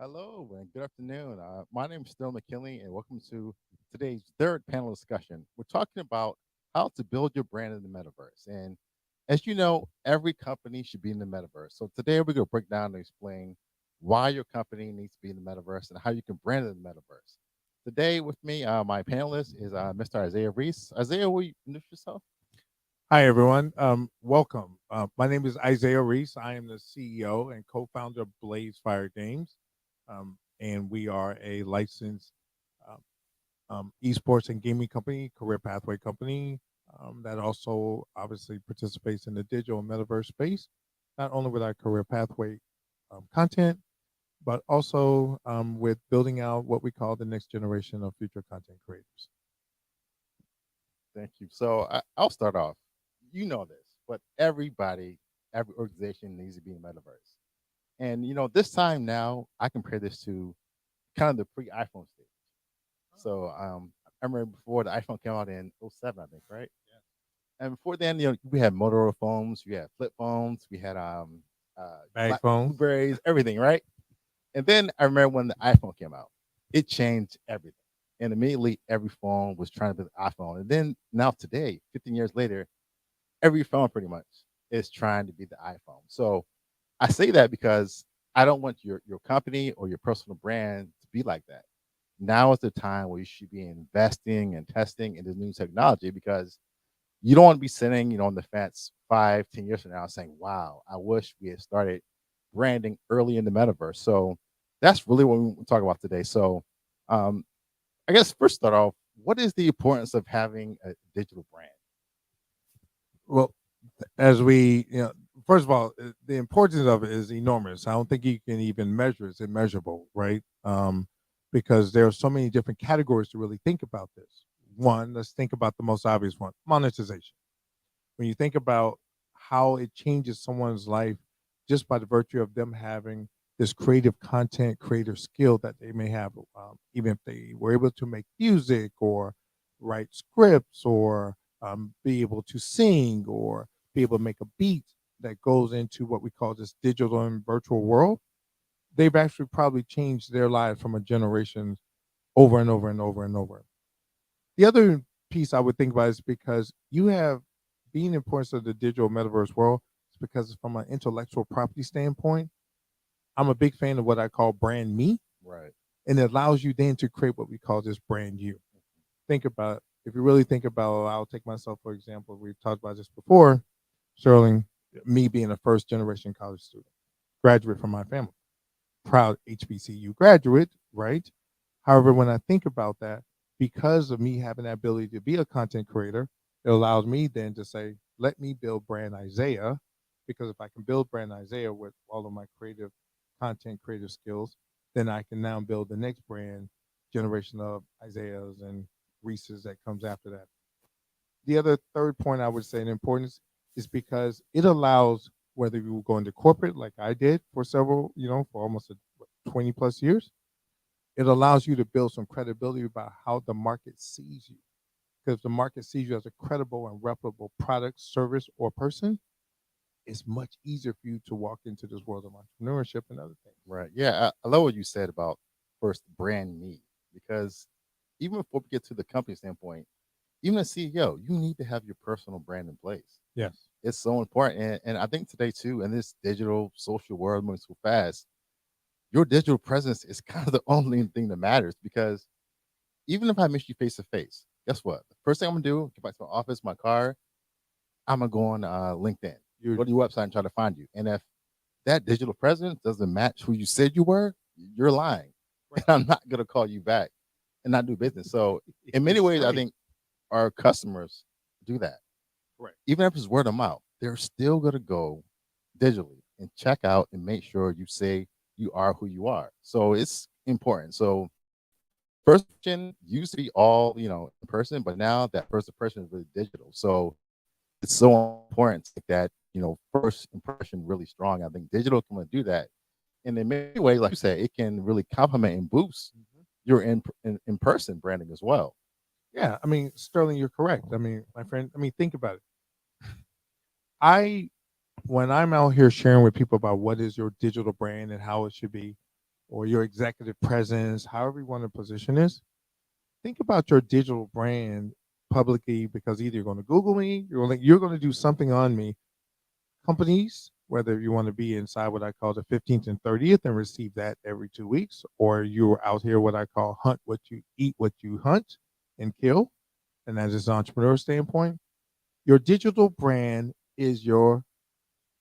Hello and good afternoon. My name is Still McKinley, and welcome to today's third panel discussion. We're talking about how to build your brand in the metaverse. And as you know, every company should be in the metaverse. So today we're going to break down and explain why your company needs to be in the metaverse and how you can brand it in the metaverse. Today with me, my panelist is Mr. Isaiah Reese. Isaiah, will you introduce yourself? Hi, everyone. Welcome. My name is Isaiah Reese. I am the CEO and co-founder of Blaze Fire Games, and we are a licensed um, esports and gaming company, career pathway company that also obviously participates in the digital and metaverse space, not only with our career pathway content, but also with building out what we call the next generation of future content creators. Thank you. I'll start off. You know this, but every organization needs to be in the metaverse. And this time now, I compare this to kind of the pre-iPhone stage. I remember before the iPhone came out in '07, I think, right? And before then, we had Motorola phones, we had flip phones, we had Bag phones. Blueberries, everything, right? And then I remember when the iPhone came out, it changed everything. And immediately every phone was trying to be the iPhone. And then now today, 15 years later, every phone pretty much is trying to be the iPhone. So I say that because I don't want your company or your personal brand to be like that. Now is the time where you should be investing and testing in this new technology because you don't want to be sitting, on the fence 5, 10 years from now saying, wow, I wish we had started branding early in the metaverse. So that's really what we talk about today. So um, I guess first start off, what is the importance of having a digital brand? Well, as we, first of all, the importance of it is enormous. I don't think you can even measure it. It's immeasurable, right? Because there are so many different categories to really think about this. One, let's think about the most obvious one: monetization. When you think about how it changes someone's life just by the virtue of them having this creative content creator skill that they may have, even if they were able to make music or write scripts or be able to sing or be able to make a beat that goes into what we call this digital and virtual world, they've actually probably changed their lives from a generation over and over and over and over. The other piece I would think about is because you have being importance of the digital metaverse world is because from an intellectual property standpoint, I'm a big fan of what I call brand me, Right. and it allows you then to create what we call this brand you. Think about if you really think about, I'll take myself for example. We've talked about this before, Sterling. Me being a first generation college student, graduate from my family, proud HBCU graduate, right? However, when I think about that, because of me having that ability to be a content creator, it allows me then to say, let me build brand Isaiah. Because if I can build brand Isaiah with all of my creative content creative skills, then I can now build the next brand generation of Isaiahs and Reese's that comes after that. The other third point I would say in importance is because it allows whether you go into corporate like I did for several, for almost 20 plus years, it allows you to build some credibility about how the market sees you. Because if the market sees you as a credible and reputable product, service, or person, it's much easier for you to walk into this world of entrepreneurship and other things. Right. Yeah, I love what you said about first brand me because even before we get to the company standpoint, even as CEO, you need to have your personal brand in place. Yes. It's so important. And I think today, too, in this digital social world moving so fast, your digital presence is kind of the only thing that matters because even if I miss you face to face, guess what? The first thing I'm going to do, get back to my office, my car, I'm going to go on LinkedIn, You go to your website and try to find you. And if that digital presence doesn't match who you said you were, you're lying. And right. I'm not going to call you back and not do business. So, in many ways, I Right. think our customers do that. Right. Even if it's word of mouth, they're still going to go digitally and check out and make sure you say you are who you are. So, it's important. So, first impression used to be all, in person, but now that first impression is really digital. So, it's so important to make that, first impression really strong. I think digital can do that. And in many ways, like you said, it can really complement and boost Mhm. your in person branding as well. Yeah. I mean, Sterling, you're correct. I mean, my friend, I mean, think about it. I, when I'm out here sharing with people about what is your digital brand and how it should be, or your executive presence, however you want to position this, think about your digital brand publicly, because either you're going to Google me, you're going to do something on me. Companies, whether you want to be inside what I call the 15th and 30th and receive that every 2 weeks, or you're out here what I call hunt what you eat, what you hunt and kill. And as an entrepreneur standpoint, your digital brand is your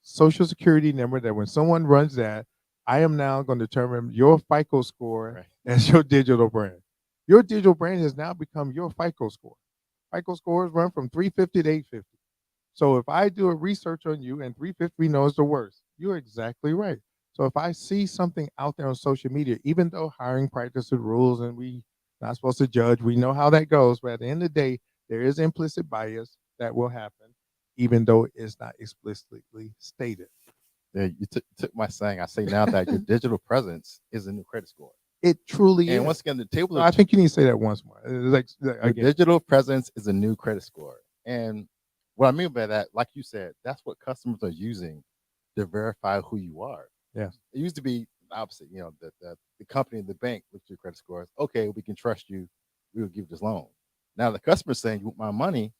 social security number that when someone runs that, I am now going to determine your FICO score Right. as your digital brand. Your digital brand has now become your FICO score. FICO scores run from 350 to 850. So if I do a research on you and 350 we know is the worst, you're exactly right. So if I see something out there on social media, even though hiring practices rules and we not supposed to judge, we know how that goes. But at the end of the day, there is implicit bias that will happen, even though it's not explicitly stated. Yeah, you took my saying. I say now that your digital presence is a new credit score. It truly And is. once again, the tables No, are I think you need to say that once more. Like your again. digital presence is a new credit score. And what I mean by that, like you said, that's what customers are using to verify who you are. Yes. It used to be the opposite, the company and the bank look at your credit scores. Okay, we can trust you. We will give you this loan. Now the customer's saying, you want my money,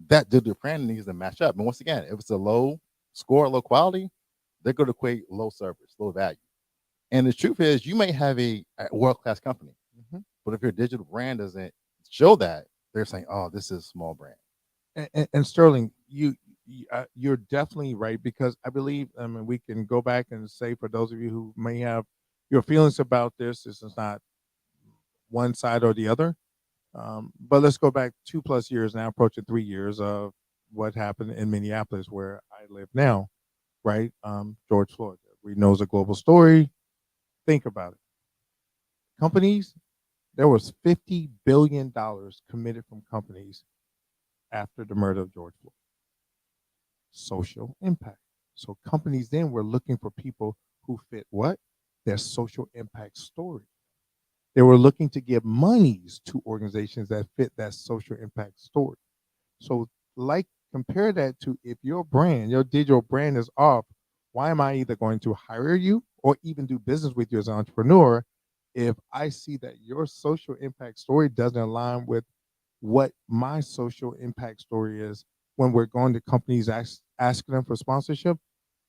that digital brand needs to match up. And once again, if it's a low score, low quality, they're going to equate low service, low value. And the truth is, you may have a world class company, Mhm. but if your digital brand doesn't show that, they're saying, "Oh, this is a small brand." And Sterling, you're definitely right, because I believe, I mean, we can go back and say, for those of you who may have your feelings about this is not one side or the other. But let's go back 2+ years now, approaching 3 years of what happened in Minneapolis, where I live now. Right, George Floyd. We know it's a global story. Think about it. Companies, there was $50 billion committed from companies after the murder of George Floyd. Social impact. So companies then were looking for people who fit what? Their social impact story. They were looking to give monies to organizations that fit that social impact story. So, like, compare that to, if your brand, your digital brand is off, why am I either going to hire you or even do business with you as an entrepreneur if I see that your social impact story doesn't align with what my social impact story is? When we're going to companies asking them for sponsorship,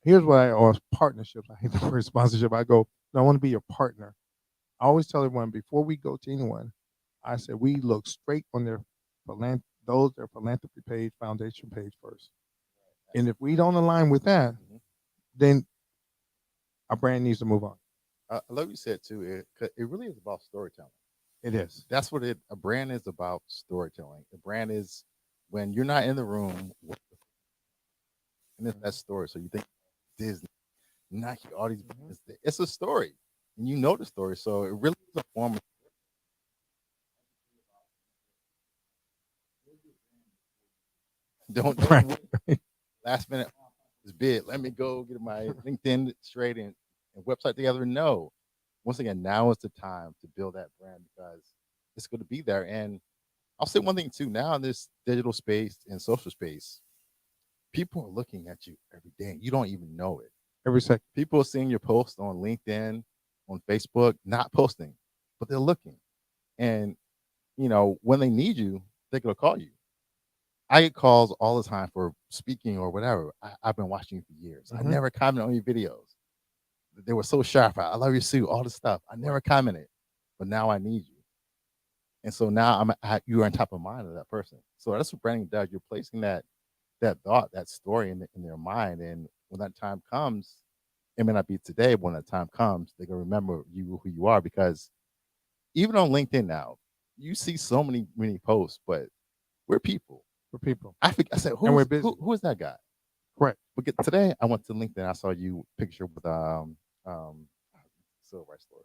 here's what or partnerships. I hate the word sponsorship. I go, no, I want to be your partner. I always tell everyone before we go to anyone, I said we look straight on their philanthropy page, foundation page first. And if we don't align with that, Mhm. then our brand needs to move on. I love you said too. It really is about storytelling. It is. That's what a brand is about. Storytelling. A brand is when you're not in the room, and it's that story. So you think Disney, Nike, all these Mhm. brands, it's a story, and you know the story. So it really is a form of don't Right. last minute this bid. Let me go get my LinkedIn straight and website together. No. Once again, now is the time to build that brand because it's going to be there. And I'll say one thing too. Now in this digital space and social space, people are looking at you every day. You don't even know it. Every second. People are seeing your post on LinkedIn, on Facebook, not posting, but they're looking. And when they need you, they're gonna call you. I get calls all the time for speaking or whatever. I've been watching you for years. I Mhm. never comment on your videos. They were so sharp. I love your suit, all this stuff. I never commented, but now I need you. And so now you are on top of mind of that person. So that's what branding does. You're placing that thought, that story in their mind. And when that time comes, it may not be today, but when that time comes, they're gonna remember you who you are because even on LinkedIn now, you see so many posts, but we're people. For people. I said, And we're who busy. who is that guy? Correct. But today I went to LinkedIn. I saw you picture with um civil rights story.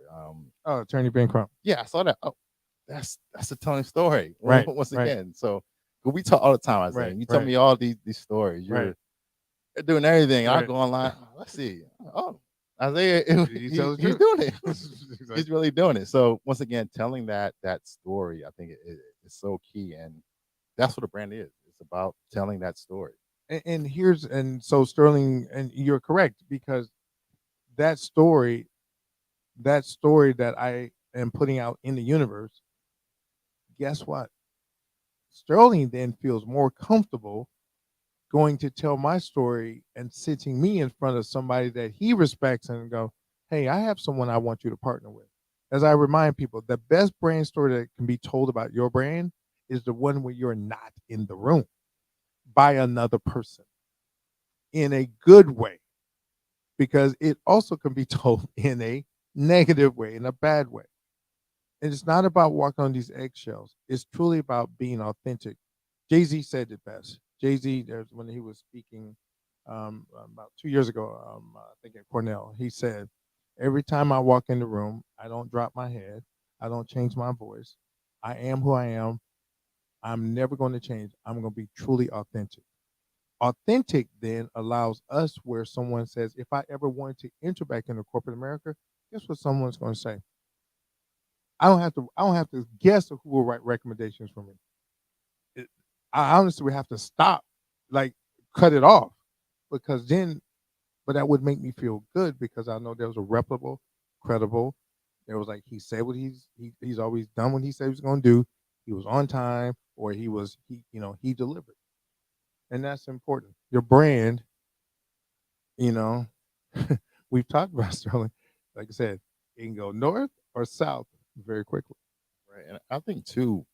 Oh, Attorney Bancroft. Yeah, I saw that. Oh, that's a telling story Right. once Right. again. So 'cause we talk all the time, Isaiah. Right. And you tell Right. me all these stories. Right. You're doing everything. I Right. go online. Let's see. Oh, Isaiah, You tell he's the he's truth. doing it. Exactly. He's really doing it. So once again, telling that story, I think it is so key, and that's what a brand is. It's about telling that story. And so Sterling, and you're correct, because that story that story that I am putting out in the universe, guess what? Sterling then feels more comfortable going to tell my story and sitting me in front of somebody that he respects and go, hey, I have someone I want you to partner with. As I remind people, the best brand story that can be told about your brand is the one where you're not in the room by another person in a good way, because it also can be told in a negative way, in a bad way. And it's not about walking on these eggshells. It's truly about being authentic. Jay Z said it best. Jay Z, there's when he was speaking about 2 years ago, I think at Cornell, he said, "Every time I walk in the room, I don't drop my head. I don't change my voice. I am who I am. I'm never going to change. I'm going to be truly authentic." Authentic then allows us where someone says, if I ever wanted to enter back into corporate America, guess what someone's going to say? I don't have to guess who will write recommendations for me. It, I honestly would have to stop, like cut it off, because then, but that would make me feel good because I know there was a reputable, credible. There was like he said what he's always done what he said he was going to do. He was on time, or he delivered, and that's important. Your brand, you know, we've talked about Sterling. Like I said, it can go north or south very quickly. Right. And I think too,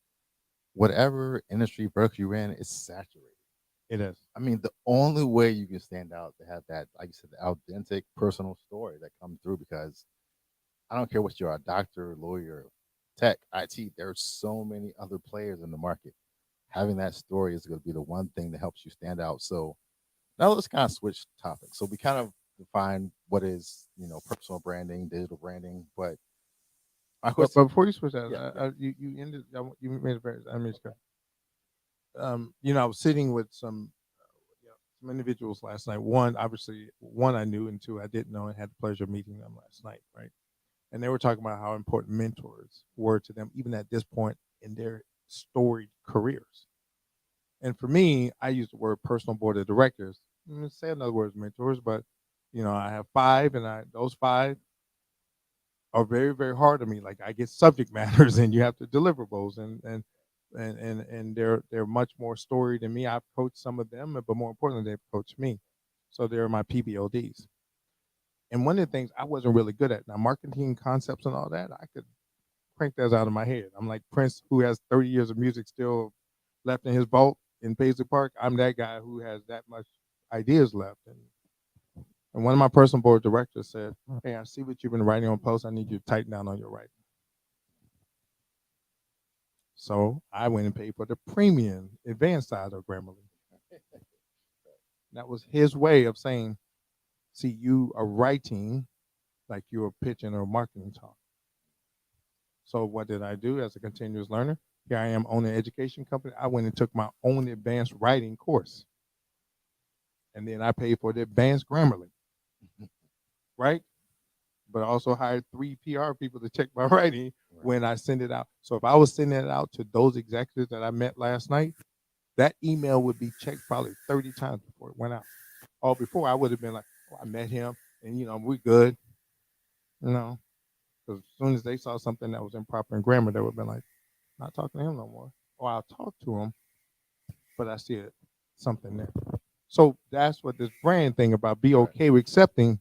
whatever industry vertical you're in, it's saturated. It is. I mean, the only way you can stand out to have that, like you said, the authentic personal story that comes through, because I don't care what you're, a doctor, lawyer, tech, IT, there's so many other players in the market. Having that story is going to be the one thing that helps you stand out. So now let's kind of switch topics. So we kind of define what is, personal branding, digital branding, but my But question, before you switch that, yeah, yeah, you ended. You made a very. I mean, I was sitting with some individuals last night. One, obviously, one I knew, and two I didn't know, and had the pleasure of meeting them last night. Right, and they were talking about how important mentors were to them, even at this point in their storied careers. And for me, I use the word personal board of directors. Say another word, mentors, but I have five, and those five are very, very hard on me. Like I get subject matters, and you have to deliverables, and they're much more storied than me. I've coached some of them, but more importantly, they've coached me. So they're my PBODs. And one of the things I wasn't really good at, now marketing concepts and all that, I could crank those out of my head. I'm like Prince, who has 30 years of music still left in his vault in Paisley Park. I'm that guy who has that much ideas left. And one of my personal board directors said, "Hey, I see what you've been writing on posts. I need you to tighten down on your writing." So I went and paid for the premium advanced side of Grammarly. That was his way of saying, see, you are writing like you're pitching or marketing talk. So what did I do as a continuous learner? Here I am owning an education company. I went and took my own advanced writing course. And then I paid for the advanced Grammarly, right? But I also hired 3 PR people to check my writing right, when I send it out. So if I was sending it out to those executives that I met last night, that email would be checked probably 30 times before it went out. Or before I would have been like, oh, I met him and we're good. No, because as soon as they saw something that was improper in grammar, they would have been like, not talking to him no more. Or I'll talk to him, but I see it something there. So that's what this brand thing about be right. okay with accepting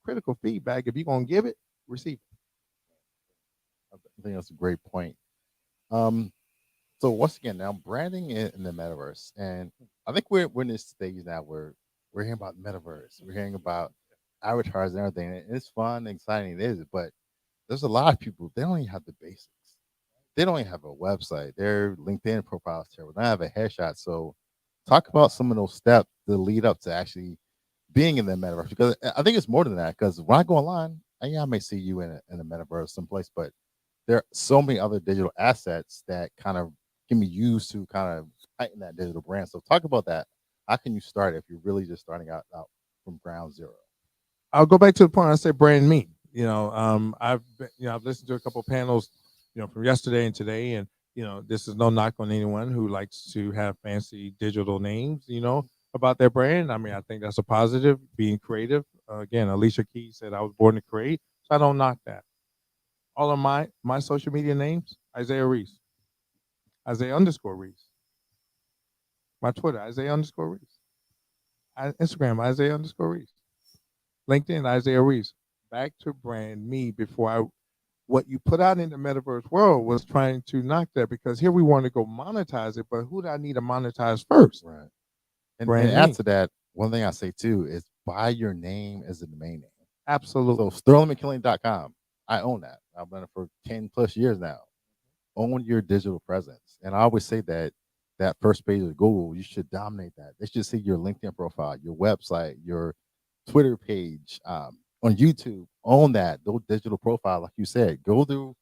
critical feedback. If you're gonna give it, receive it. I think that's a great point. Um, so once again, now branding in the metaverse, and I think we're in this stage now where we're hearing about metaverse, we're hearing about avatars and everything. And it's fun, exciting, it is, but there's a lot of people they don't even have the basics. They don't even have a website. Their LinkedIn profile is terrible. They don't have a headshot. So talk about some of those steps that lead up to actually being in the metaverse, because I think it's more than that. Because when I go online, yeah, I may see you in a metaverse someplace, but there are so many other digital assets that kind of can be used to kind of heighten that digital brand. So talk about that. How can you start if you're really just starting out from ground zero? I'll go back to the point I said brand me. I've listened to a couple of panels, from yesterday and today, and this is no knock on anyone who likes to have fancy digital names, about their brand. I mean, I think that's a positive. Being creative. Again, Alicia Keys said, "I was born to create." So I don't knock that. All of my social media names, Isaiah Reese, Isaiah underscore Reese. My Twitter, Isaiah underscore Reese. Instagram, Isaiah underscore Reese. LinkedIn, Isaiah Reese. Back to brand me before I what you put out in the metaverse world was trying to knock that because here we want to go monetize it, but who do I need to monetize first? Right. And Brand add me. to that, one thing I say too is buy your name as a domain name. So Absolutely. sterlingmckinley.com, I own that. I've done it for 10 plus years now. Own your digital presence. And I always say that that first page of Google, you should dominate that. They should see your LinkedIn profile, your website, your Twitter page, on YouTube. Own that, those digital profile, like you said. Go through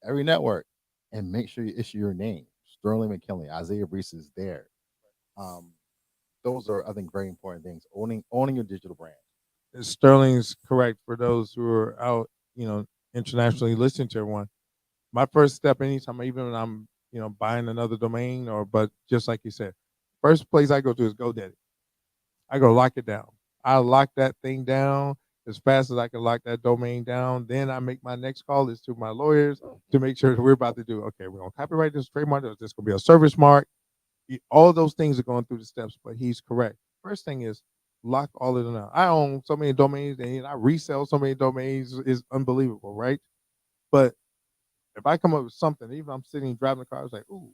every network and make sure you issue your name. Sterling McKinley, Isaiah Reese is there. Um, those are, I think, very important things. Owning your digital brand. Sterling's correct for those who are out, internationally listening to everyone. My first step anytime, even when I'm, buying another domain but just like you said, first place I go to is GoDaddy. I go lock it down. I lock that thing down as fast as I can lock that domain down. Then I make my next call is to my lawyers to make sure that we're about to do, okay, we're going to copyright this trademark. There's just going to be a service mark. All those things are going through the steps, but he's correct. First thing is lock all of them out. I own so many domains and I resell so many domains is unbelievable, right? But if I come up with something, even if I'm sitting driving the car, I was like, ooh,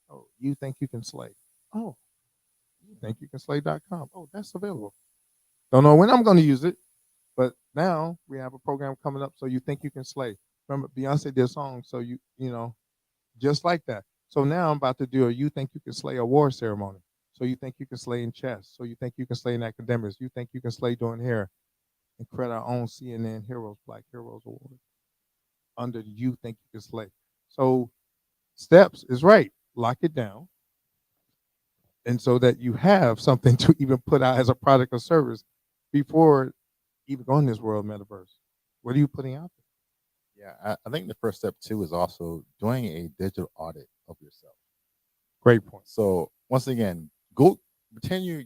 oh, you think you can slay? Oh, you think you can slay.com? Oh, that's available. Don't know when I'm going to use it, but now we have a program coming up. So you think you can slay? Remember, Beyonce did a song, so just like that. So now I'm about to do a you think you can slay award ceremony. So you think you can slay in chess. So you think you can slay in academics. You think you can slay doing hair and create our own CNN Heroes, Black Heroes Award under the you think you can slay. So steps is right. Lock it down. And so that you have something to even put out as a product or service before even going this world metaverse. What are you putting out there? Yeah, I think the first step too is also doing a digital audit of yourself. Great point. So once again, go pretend your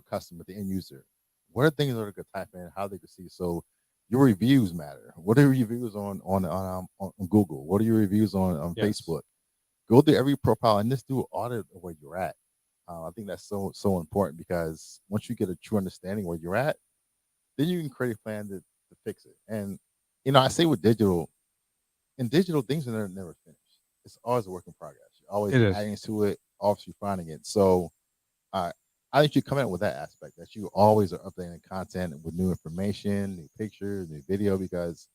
customer, the end user. What are things that they could type in, how they could see? So your reviews matter. What are your reviews on Google? What are your reviews on Yes. Facebook? Go through every profile and just do an audit of where you're at. I think that's so important because once you get a true understanding where you're at, then you can create a plan to fix it. And I say with digital, in digital things are never finished. It's always a work in progress. You're always It is. adding to it, obviously finding it. So uh, I think you come in with that aspect that you always are updating content with new information, new pictures, new video, because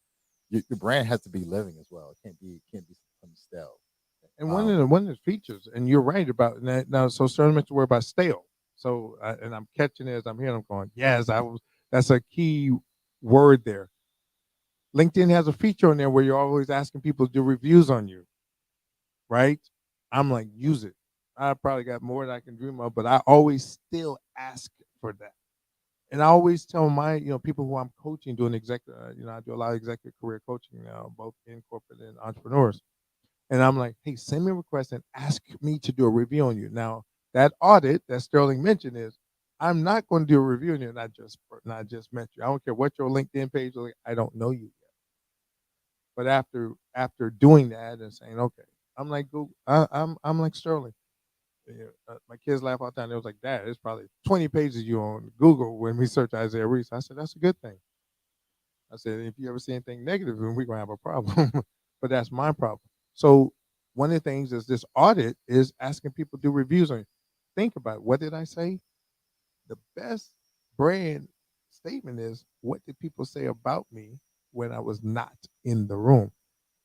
your brand has to be living as well. It can't be something stale. And Um, one of the features, and you're right about that. Now, so certain mentioned word about stale. So, and I'm catching it as I'm hearing. I'm going, yes, I was. That's a key word there. LinkedIn has a feature on there where you're always asking people to do reviews on you, right? I'm like, use it. I probably got more than I can dream of, but I always still ask for that. And I always tell my, people who I'm coaching, doing executive, I do a lot of executive career coaching now, both in corporate and entrepreneurs. And I'm like, hey, send me a request and ask me to do a review on you. Now, that audit that Sterling mentioned is, I'm not going to do a review on you, not just met you. I don't care what your LinkedIn page is like. I don't know you yet. But after doing that and saying, okay, I'm like Google, I'm like Sterling. Yeah, my kids laugh all the time. They was like, Dad, there's probably 20 pages you on Google when we search Isaiah Reese. I said, that's a good thing. I said, if you ever see anything negative, then we're gonna have a problem. But that's my problem. So one of the things is this audit is asking people to do reviews on it. Think about it. What did I say? The best brand statement is what did people say about me when I was not in the room?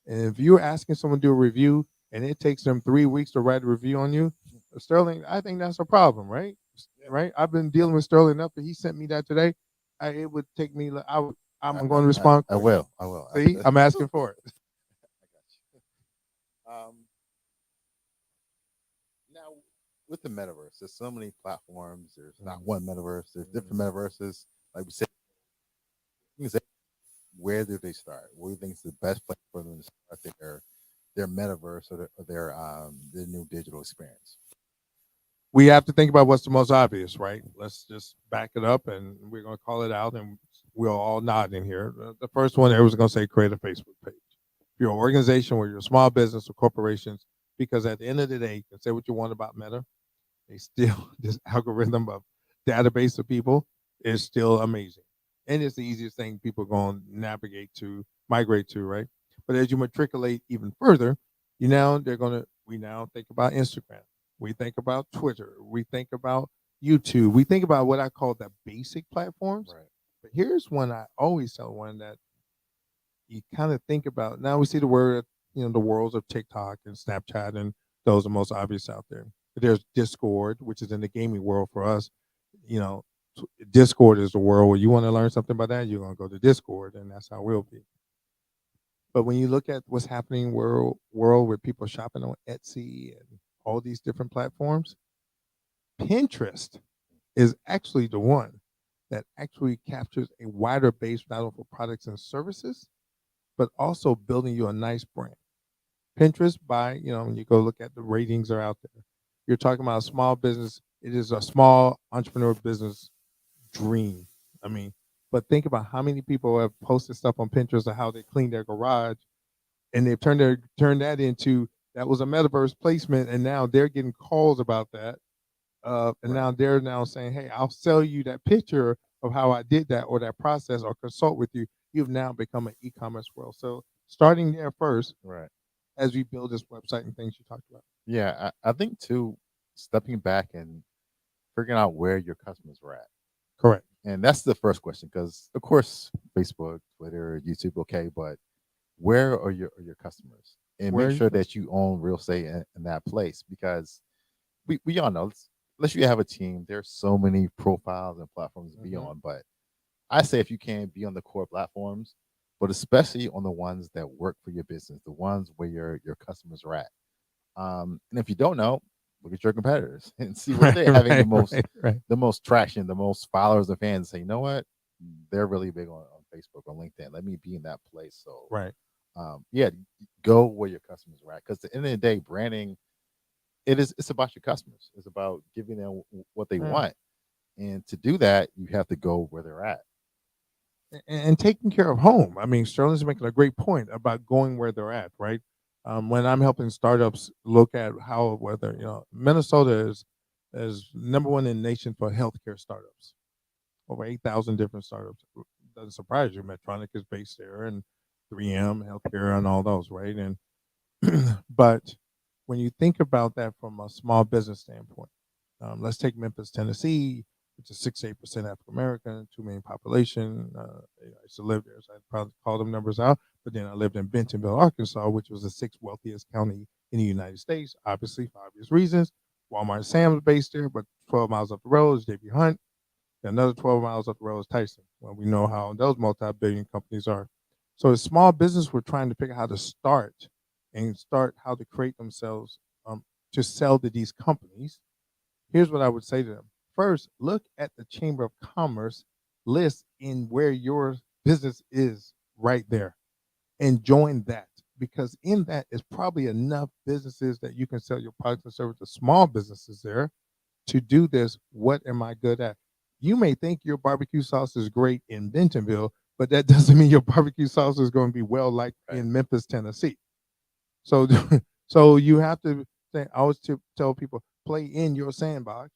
And if you're asking someone to do a review and it takes them 3 weeks to write a review on you, Sterling, I think that's a problem, right? Right? I've been dealing with Sterling enough that he sent me that today. It would take me. I'm going to respond I quick. will. I will. See, I'm asking for it. I got you. Now, with the metaverse, there's so many platforms. There's not one metaverse. There's different metaverses. Like we said, where do they start? What do you think is the best place for them to start their metaverse or their new digital experience? We have to think about what's the most obvious, right? Let's just back it up and we're going to call it out. And we're all nodding here. The first one, everyone's going to say create a Facebook page. If you're an organization or you're a small business or corporations, because at the end of the day, you can say what you want about Meta, they still this algorithm of database of people is still amazing, and it's the easiest thing people going to navigate to, migrate to, right? But as you matriculate even further, we now think about Instagram, we think about Twitter, we think about YouTube, we think about what I call the basic platforms. Right. But here's one I always tell one that you kind of think about. Now we see the word, the worlds of TikTok and Snapchat, and those are most obvious out there. But there's Discord, which is in the gaming world for us. You know, Discord is the world where you want to learn something about that, you're gonna go to Discord, and that's how we'll be. But when you look at what's happening world where people are shopping on Etsy and all these different platforms, Pinterest is actually the one that actually captures a wider base not only for products and services, but also building you a nice brand. Pinterest, when you go look at the ratings are out there. You're talking about a small business. It is a small entrepreneur business dream. I mean, but think about how many people have posted stuff on Pinterest of how they clean their garage, and they've turned that into that was a metaverse placement, and now they're getting calls about that. And Right. now they're now saying, "Hey, I'll sell you that picture of how I did that or that process or consult with you." You've now become an e-commerce world. So starting there first, Right. as we build this website and things you talked about. Yeah, I think too, stepping back and figuring out where your customers are at. Correct. And that's the first question, because of course, Facebook, Twitter, YouTube, okay, but where are your customers? And Where make are you sure from? that you own real estate in that place, because we all know, unless you have a team, there's so many profiles and platforms to be Mhm. on. But I say if you can be on the core platforms, but especially on the ones that work for your business, the ones where your customers are at. And if you don't know, look at your competitors and see where Right, they're having right, right, right, the most traction, the most followers and fans. Say, you know what, they're really big on Facebook or LinkedIn. Let me be in that place. So, right. yeah, go where your customers are at, because at the end of the day, branding, it's about your customers. It's about giving them what they Yeah. want, and to do that, you have to go where they're at. And taking care of home. I mean, Sterling's making a great point about going where they're at, right? When I'm helping startups look at how whether Minnesota is number one in the nation for healthcare startups. Over 8,000 different startups. Doesn't surprise you. Medtronic is based there, and 3M, healthcare, and all those, right? And but when you think about that from a small business standpoint, let's take Memphis, Tennessee, which is 6 to 8% African American, 2 million population. I used to live there, so I'd probably call them numbers out. But then I lived in Bentonville, Arkansas, which was the sixth wealthiest county in the United States, obviously for obvious reasons. Walmart Sam's based there, but 12 miles up the road is JB Hunt. Another 12 miles up the road is Tyson. Well, we know how those multi-billion companies are. So as small business, we're trying to figure out how to start and start how to create themselves to sell to these companies. Here's what I would say to them. First, look at the Chamber of Commerce list in where your business is right there and join that, because in that is probably enough businesses that you can sell your products and services to small businesses there to do this. What am I good at? You may think your barbecue sauce is great in Bentonville, but that doesn't mean your barbecue sauce is going to be well liked Right. in Memphis, Tennessee. So, so you have to say, I always tell people, play in your sandbox,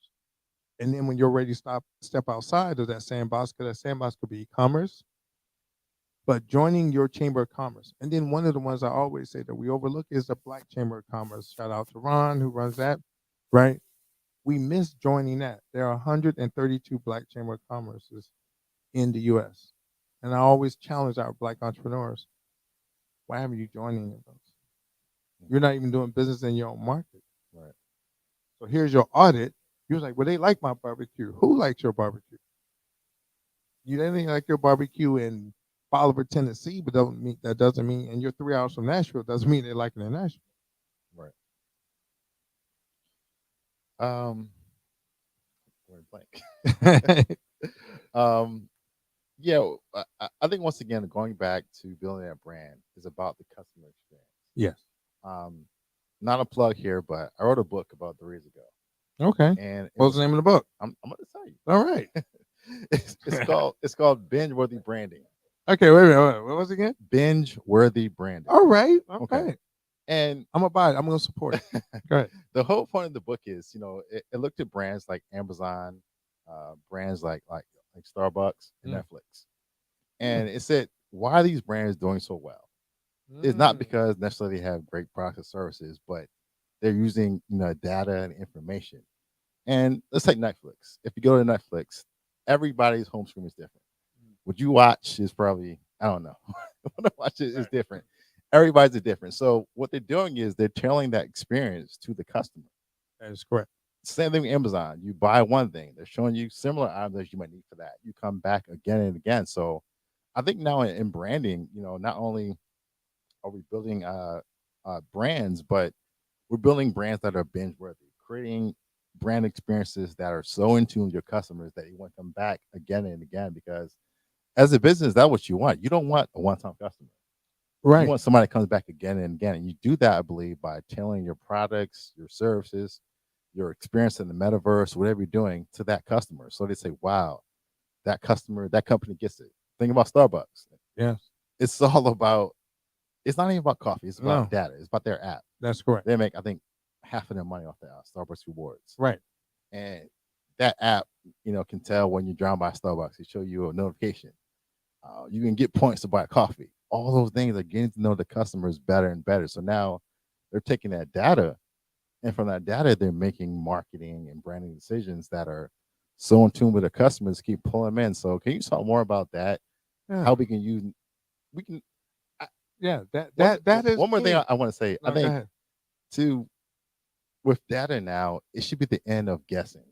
and then when you're ready to step outside of that sandbox, because that sandbox could be e-commerce, but joining your chamber of commerce. And then one of the ones I always say that we overlook is the Black Chamber of Commerce. Shout out to Ron who runs that, right? We miss joining that. There are 132 Black Chamber of Commerces in the U.S. And I always challenge our Black entrepreneurs. Why haven't you joined any of those? You're not even doing business in your own market. Right. So here's your audit. You're like, well, they like my barbecue. Who likes your barbecue? You didn't like your barbecue in Bolivar, Tennessee, but that doesn't mean, and you're 3 hours from Nashville, doesn't mean they like it in Nashville. Right. Um, we're blank. um, yeah, I think once again, going back to building that brand is about the customer experience. Yes. Um, Not a plug here, but I wrote a book about 3 years ago, Okay. and it What's the was name of the book? I'm going to tell you. All right. it's called binge worthy branding. Okay, wait a minute. What was it again? Binge worthy branding. All right. Okay. Okay. And I'm gonna buy it. I'm gonna support it. Go ahead. the whole point of the book is, it looked at brands like Amazon, brands like Starbucks and Mm. Netflix, Mm. and it said why are these brands doing so well? It's not Mm. because necessarily they have great products or services, but they're using data and information. And let's take Netflix. If you go to Netflix, everybody's home screen is different. What you watch is probably, I don't know. What I watch is Right. different. Everybody's is different. So what they're doing is they're tailoring that experience to the customer. That is correct. Same thing with Amazon. You buy one thing, they're showing you similar items that you might need for that. You come back again and again. So I think now in branding, not only are we building brands, but we're building brands that are binge worthy, creating brand experiences that are so in tune with your customers that you want to come back again and again. Because as a business, that's what you want. You don't want a one time customer. You Right. want somebody that comes back again and again. And you do that, I believe, by tailoring your products, your services, your experience in the metaverse, whatever you're doing to that customer. So they say, wow, that customer, that company gets it. Think about Starbucks. Yes. It's all about, it's not even about coffee, it's about No. data. It's about their app. That's correct. They make, I think, half of their money off the Starbucks rewards. Right. And that app, can tell when you drive by Starbucks. It show you a notification. You can get points to buy coffee. All those things are getting to know the customers better and better. So now they're taking that data, and from that data, they're making marketing and branding decisions that are so in tune with the customers. Keep pulling them in. So can you talk more about that? Yeah. How we can. I, Yeah. That one, that that is one more thing key. I want to say. I No, go think ahead. too with data now, it should be the end of guessing.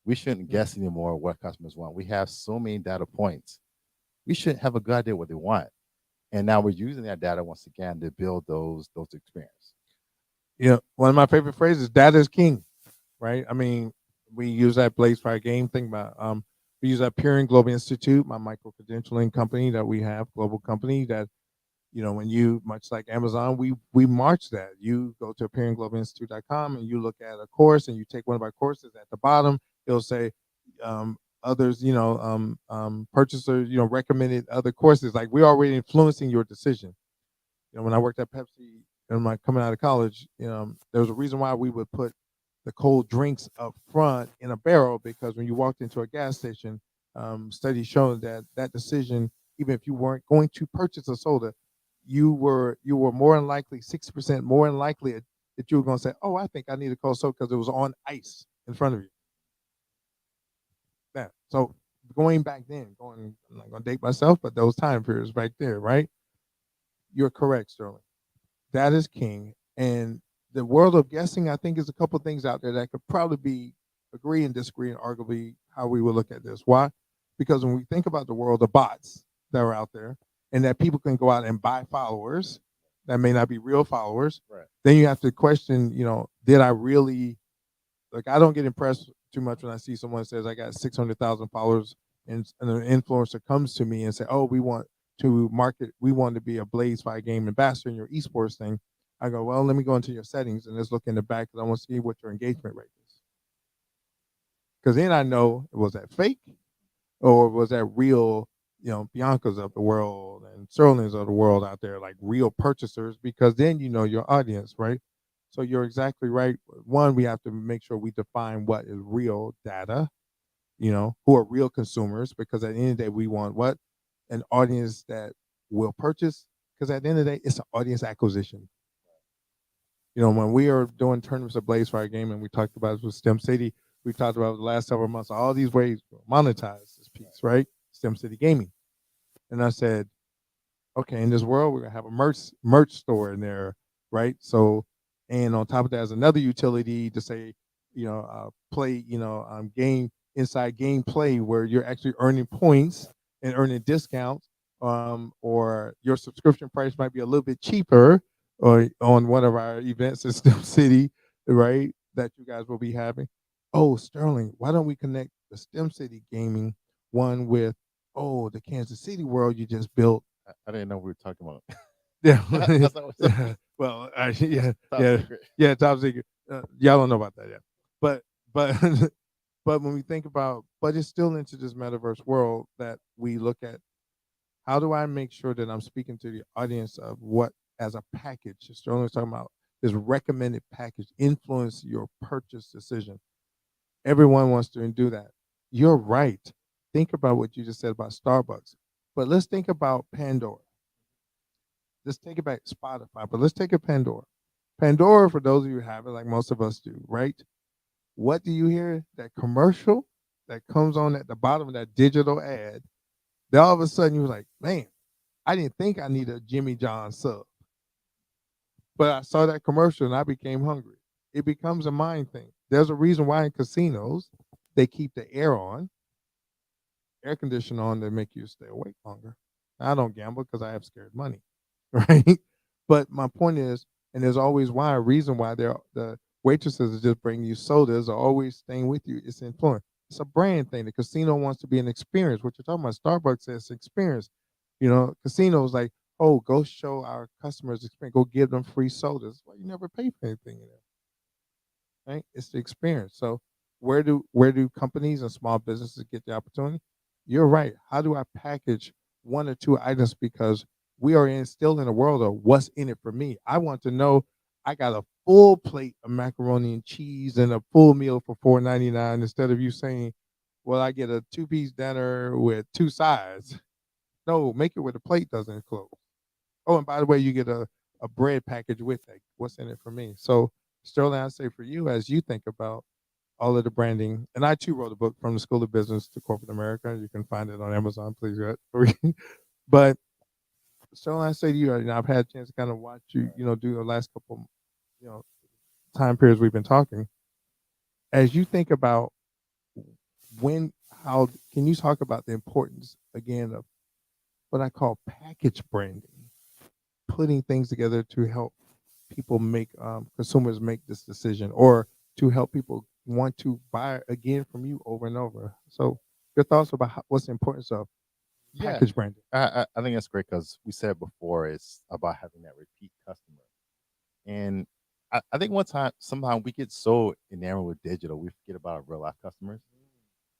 We shouldn't Mm. guess anymore what customers want. We have so many data points. We should have a good idea what they want. And now we're using that data once again to build those experiences. One of my favorite phrases, data is king, right? I mean, we use that Blaze Fire game. Think about we use that Peering Global Institute, my micro credentialing company that we have, global company that when you much like Amazon, we march that. You go to appearingglobalinstitute.com and you look at a course and you take one of our courses. At the bottom, it'll say others, purchaser, recommended other courses. Like we're already influencing your decision. When I worked at Pepsi and my coming out of college, there was a reason why we would put the cold drinks up front in a barrel because when you walked into a gas station, studies showed that that decision, even if you weren't going to purchase a soda, you were more than likely 60% more than likely that you were going to say, "Oh, I think I need a cold soda" because it was on ice in front of you. Yeah. So going back then, I'm not going to date myself, but those time periods right there, right? You're correct, Sterling. That is king. And the world of guessing, I think, is a couple of things out there that could probably be agree and disagree, and arguably how we would look at this. Why? Because when we think about the world of bots that are out there, and that people can go out and buy followers that may not be real followers, Right. then you have to question, did I really like? I don't get impressed too much when I see someone says I got 600,000 followers, and an influencer comes to me and say, "Oh, we want to market. We want to be a Blaze Fire game ambassador in your esports thing." I go, "Well, let me go into your settings and let's look in the back because I want to see what your engagement rate is." Because then I know, was that fake or was that real? Biancas of the world and Sterlings of the world out there, like real purchasers. Because then you know your audience, right? So you're exactly right. One, we have to make sure we define what is real data. Who are real consumers, because at the end of the day, we want what? An audience that will purchase, because at the end of the day, it's an audience acquisition. When we are doing tournaments of Blaze Fire game, and we talked about it with STEM City, we talked about the last several months, all these ways to monetize this piece, right? STEM City Gaming. And I said, okay, in this world, we're gonna have a merch store in there, right? So, and on top of that, there's another utility to say, play, game inside gameplay where you're actually earning points and earning discounts, or your subscription price might be a little bit cheaper, or on one of our events in STEM City, right? That you guys will be having. Oh, Sterling, why don't we connect the STEM City gaming one with the Kansas City world you just built? I didn't know we were talking about. Yeah. That's not what's up. Well, That's yeah, top yeah, secret. yeah. Top secret. Y'all don't know about that yet, but but when we think about but it's still into this metaverse world that we look at. How do I make sure that I'm speaking to the audience of what, as a package, Sterling was talking about this recommended package, influence your purchase decision. Everyone wants to do that. You're right. Think about what you just said about Starbucks. But let's think about Pandora. Let's take it back Spotify, but let's take it Pandora. Pandora, for those of you who have it, like most of us do, right? What do you hear? That commercial that comes on at the bottom of that digital ad. Then all of a sudden you're like, man, I didn't think I needed a Jimmy John sub. But I saw that commercial and I became hungry. It becomes a mind thing. There's a reason why in casinos they keep the air on, air conditioner on to make you stay awake longer. I don't gamble because I have scared money, right? But my point is, and there's always why a reason why the waitresses are just bringing you sodas are always staying with you. It's influence. It's a brand thing. The casino wants to be an experience. What you're talking about, Starbucks says experience. Casinos like, oh, go show our customers experience. Go give them free sodas. Well, you never pay for anything in there, right? It's the experience. So where do companies and small businesses get the opportunity? You're right. How do I package one or two items, because we are still in a world of what's in it for me. I want to know I got a full plate of macaroni and cheese and a full meal for $4.99 instead of you saying, well, I get a two-piece dinner with two sides. No, make it where the plate doesn't enclose. Oh, and by the way, you get a bread package with it. What's in it for me? So, Sterling, I say for you, as you think about all of the branding, and I too wrote a book, From the School of Business to Corporate America. You can find it on Amazon, please. But Sterling, I say to you, I've had a chance to kind of watch you, do the last couple, you know, time periods we've been talking. As you think about how can you talk about the importance again of what I call package branding, putting things together to help people make consumers make this decision, or to help people want to buy again from you over and over. So, your thoughts about what's the importance of Yeah, package branding? I think that's great because we said before it's about having that repeat customer. And I think sometimes we get so enamored with digital, we forget about our real life customers.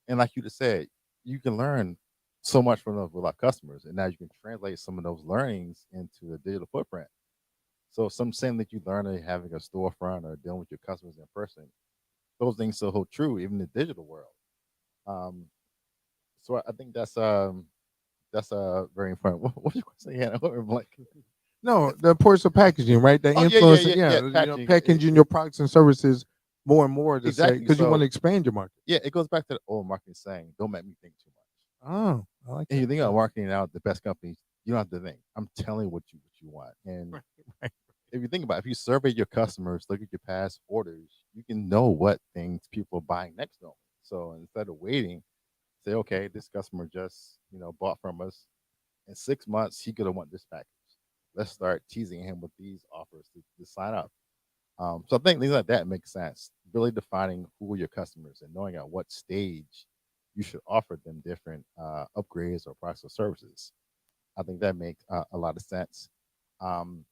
And like you just said, you can learn so much from those real life customers, and now you can translate some of those learnings into a digital footprint. So some saying that you learn of having a storefront or dealing with your customers in person, those things still hold true even in the digital world. Um, so I think that's very important. What's your question again? I'm like, No, the importance of packaging, right? The oh yeah, yeah, influence, yeah, yeah. Packaging, packaging your products and services more and more to say, exactly. because you want So to expand your market. yeah, it goes back to the old marketing saying, "Don't make me think too much." Oh, I like And you that. think Yeah. about marketing now, the best companies, you don't have to think. I'm telling you what you want. And Right, right. if you think about it, if you survey your customers, look at your past orders, you can know what things people are buying next normally. So instead of waiting, say, okay, this customer just bought from us. In 6 months, he could have want this package. Let's start teasing him with these offers to sign up. So I think things like that make sense. Really defining who are your customers and knowing at what stage you should offer them different upgrades or products or services. I think that makes a lot of sense. Um,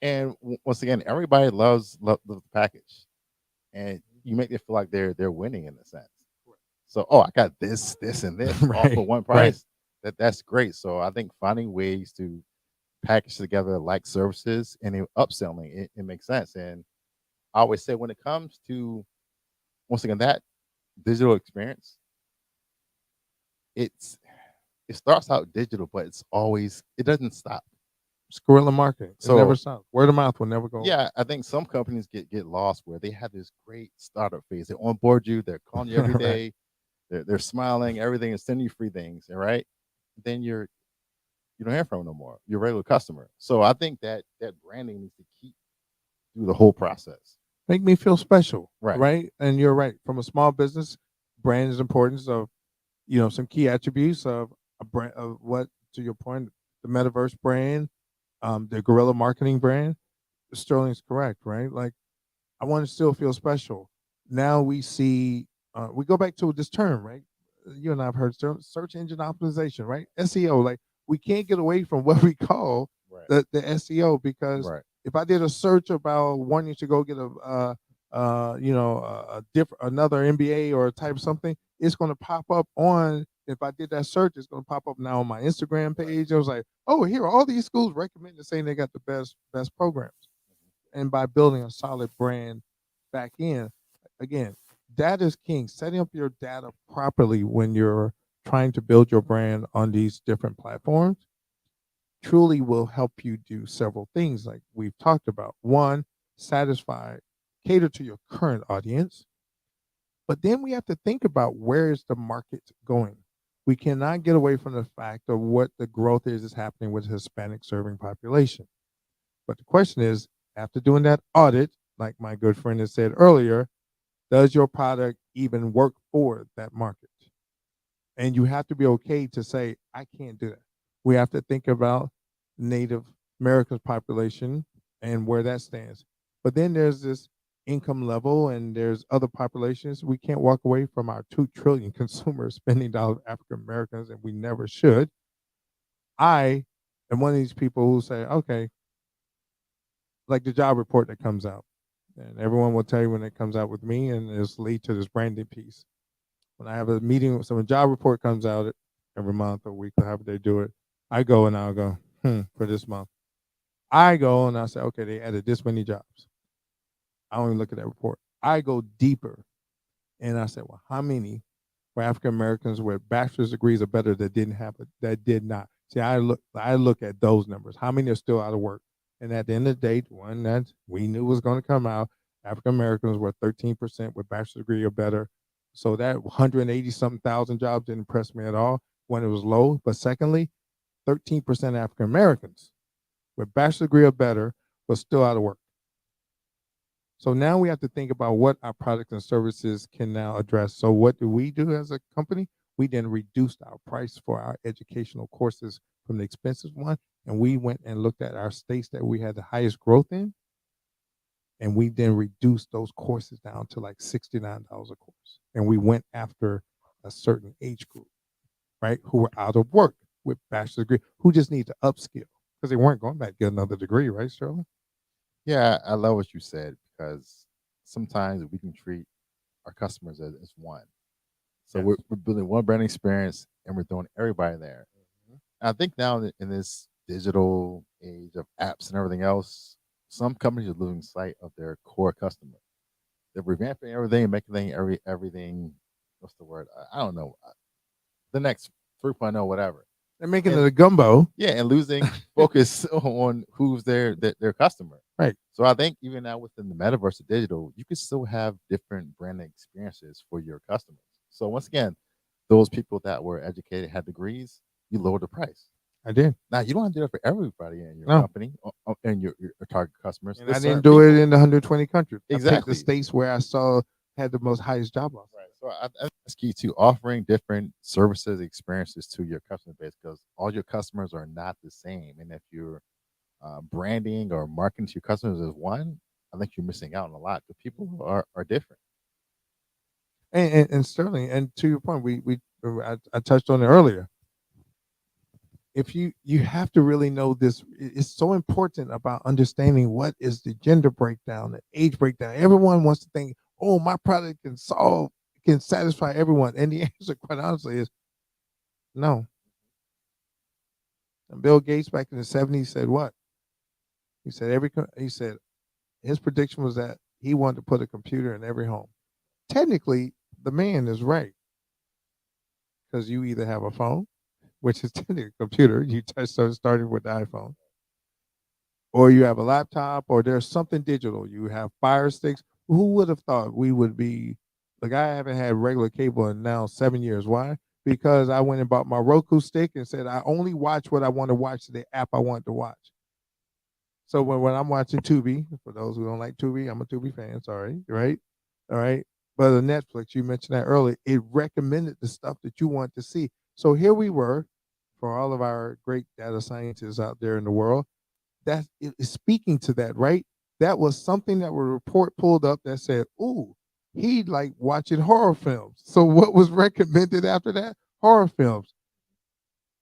and once again, everybody loves the package, and you make them feel like they're winning in a sense. So, oh, I got this, and this all Right, for one right. price. That's great. So I think finding ways to package together like services and then upselling it makes sense. And I always say when it comes to once again that digital experience, it's it starts out digital, but it doesn't stop. It's guerrilla marketing. It never So stops. Word of mouth will never go away. yeah, I think some companies get lost where they have this great startup phase. They onboard you, they're calling you every Right. day, they're smiling, everything is sending you free things, all right? Then you don't hear from them no more. You're a regular customer. So I think that branding needs to keep through the whole process. Make me feel special, Right. right? And you're right. From a small business, brand is importance of, some key attributes of a brand, of what, to your point, the metaverse brand, the guerrilla marketing brand. Sterling's correct, right? Like, I want to still feel special. Now we see, we go back to this term, right? You and I have heard search engine optimization, right? SEO. Like, we can't get away from what we call Right. the SEO, because Right. if I did a search about wanting to go get a different another MBA or type something, it's going to pop up on, if I did that search, it's going to pop up now on my Instagram page. I was like, oh, here, all these schools recommend saying they got the best programs. And by building a solid brand back in, again, data is king. Setting up your data properly when you're trying to build your brand on these different platforms truly will help you do several things like we've talked about. One, satisfy, cater to your current audience. But then we have to think about where is the market going. We cannot get away from the fact of what the growth is happening with the Hispanic serving population. But the question is, after doing that audit, like my good friend has said earlier, does your product even work for that market? And you have to be okay to say, I can't do that. We have to think about Native American population and where that stands. But then there's this income level and there's other populations. We can't walk away from our 2 trillion consumer spending dollars of African Americans, and we never should. I am one of these people who say, okay, like the job report that comes out. And everyone will tell you when it comes out with me, and it's lead to this branding piece. When I have a meeting, so when a job report comes out every month or week, or however they do it, I go and I'll go, for this month. I go and I say, okay, they added this many jobs. I don't even look at that report. I go deeper and I say, well, how many were African Americans with bachelor's degrees or better that didn't have it, that did not? See, I look at those numbers. How many are still out of work? And at the end of the day, one that we knew was going to come out, African Americans were 13% with bachelor's degree or better. So that 180 something thousand jobs didn't impress me at all when it was low. But secondly, 13% African Americans with bachelor's degree or better was still out of work. So now we have to think about what our products and services can now address. So what do we do as a company? We then reduced our price for our educational courses from the expensive one, and we went and looked at our states that we had the highest growth in, and we then reduced those courses down to like $69 a course. And we went after a certain age group, right, who were out of work with bachelor's degree, who just need to upskill because they weren't going back to get another degree, right, Shirley? Yeah, I love what you said because sometimes we can treat our customers as one. So Yes. we're building one brand experience and we're throwing everybody there. I think now in this digital age of apps and everything else, some companies are losing sight of their core customer. They're revamping everything, making everything. What's the word? I don't know. The next 3.0, whatever. They're making it And a gumbo. yeah, and losing focus on who's their customer. Right. So I think even now within the metaverse of digital, you can still have different branding experiences for your customers. So once again, those people that were educated, had degrees, you lower the price. I did. Now you don't have to do that for everybody in your No. company and your target customers. And I There's didn't certain do it people. in the 120 countries. I picked the Exactly. states where I saw had the most highest job loss. Right. So I think that's key to offering different services, experiences to your customer base because all your customers are not the same. And if you're branding or marketing to your customers as one, I think you're missing out on a lot because people are different. And Sterling, and to your point, I touched on it earlier. If you have to really know this, it's so important about understanding what is the gender breakdown, the age breakdown. Everyone wants to think, oh, my product can satisfy everyone, and the answer, quite honestly, is no. And Bill Gates back in the '70s said what? He said his prediction was that he wanted to put a computer in every home. Technically, the man is right because you either have a phone, which is technically a computer, you touch starting with the iPhone, or you have a laptop, or there's something digital. You have Fire Sticks. Who would have thought we would be? Like I haven't had regular cable in now 7 years. Why? Because I went and bought my Roku stick and said I only watch what I want to watch, the app I want to watch. So when I'm watching Tubi, for those who don't like Tubi, I'm a Tubi fan. Sorry, right? All right. But the Netflix, you mentioned that earlier, it recommended the stuff that you want to see. So here we were, for all of our great data scientists out there in the world, that is speaking to that, right? That was something that a report pulled up that said, "Ooh, he like watching horror films." So what was recommended after that? Horror films.